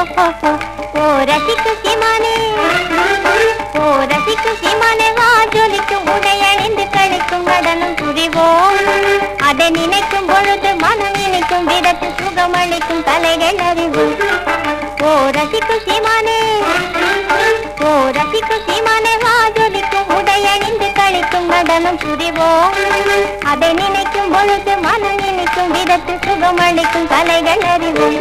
ஓ ரசிக்கும் சீமானே, ஓ ரசிக்கும் சீமானே, வா ஜொலிக்கும் உடை அணிந்து கழிக்கும் நடனம் புரிவோம். அதை நினைக்கும் பொழுது மனம் இனிக்கும் விதத்து சுகமளிக்கும் கலைகள் அறிவோம். ஓ ரசிக்கும் சீமானே, ஓ ரசிக்கும் சீமானே, வா ஜொலிக்கும் உடை அணிந்து கழிக்கும் நடனம் புரிவோம். அதை நினைக்கும் பொழுது மனம் இனிக்கும் விதத்து சுகமளிக்கும் கலைகள் அறிவோம்.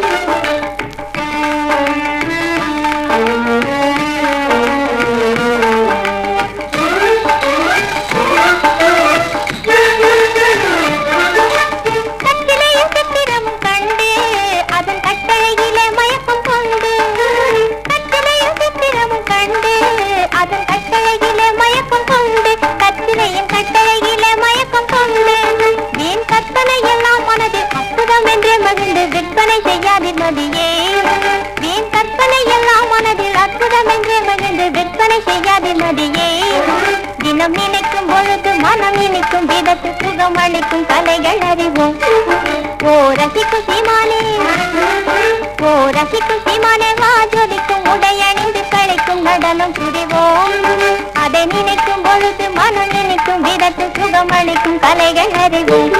விற்பனை செய்யாதிர் மதியே, வீண் கற்பனை எல்லாம் மனதில் அற்புதம் என்றே மகிழ்ந்து விற்பனை செய்யாதிர் மதியே. தினம் நினைக்கும் பொழுது மனம் இனிக்கும் விதத்து சுகம் அளிக்கும் கலைகள் அறிவோம். ஓ ரசிக்கும் சீமானே, ஓ ரசிக்கும் சீமானே, வா ஜொலிக்கும் உடை அணிந்து கழிக்கும் நடனம் புரிவோம். அதை நினைக்கும் பொழுது மனம் இனிக்கும் விதத்து சுகம் அளிக்கும் கலைகள் அறிவோம்.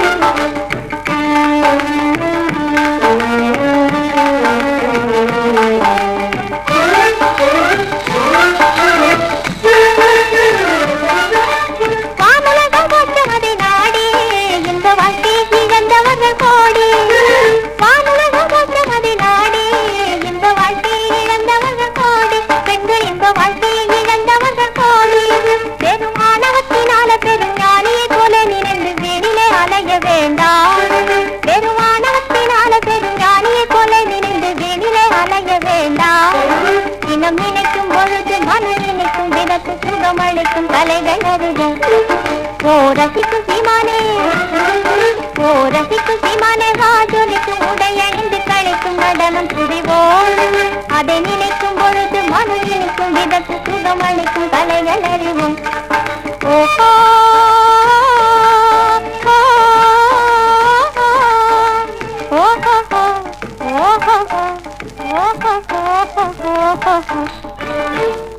தினம் நினைக்கும் பொழுது மனம் இனிக்கும் விதத்து சுகமளிக்கும் கலைகள் அறிவோம். ஓ ரசிக்கும் சீமானே, ஓ ரசிக்கும் சீமானே, வா ஜொலிக்கும் உடை அணிந்து கழிக்கும் நடனம் புரிவோம். அதை நினைக்கும் பொழுது மனம் இனிக்கும் விதத்து சுகமளிக்கும் கலைகள் அறிவோம். ஓஹோ oh, oh, oh, oh, oh, oh, oh, oh.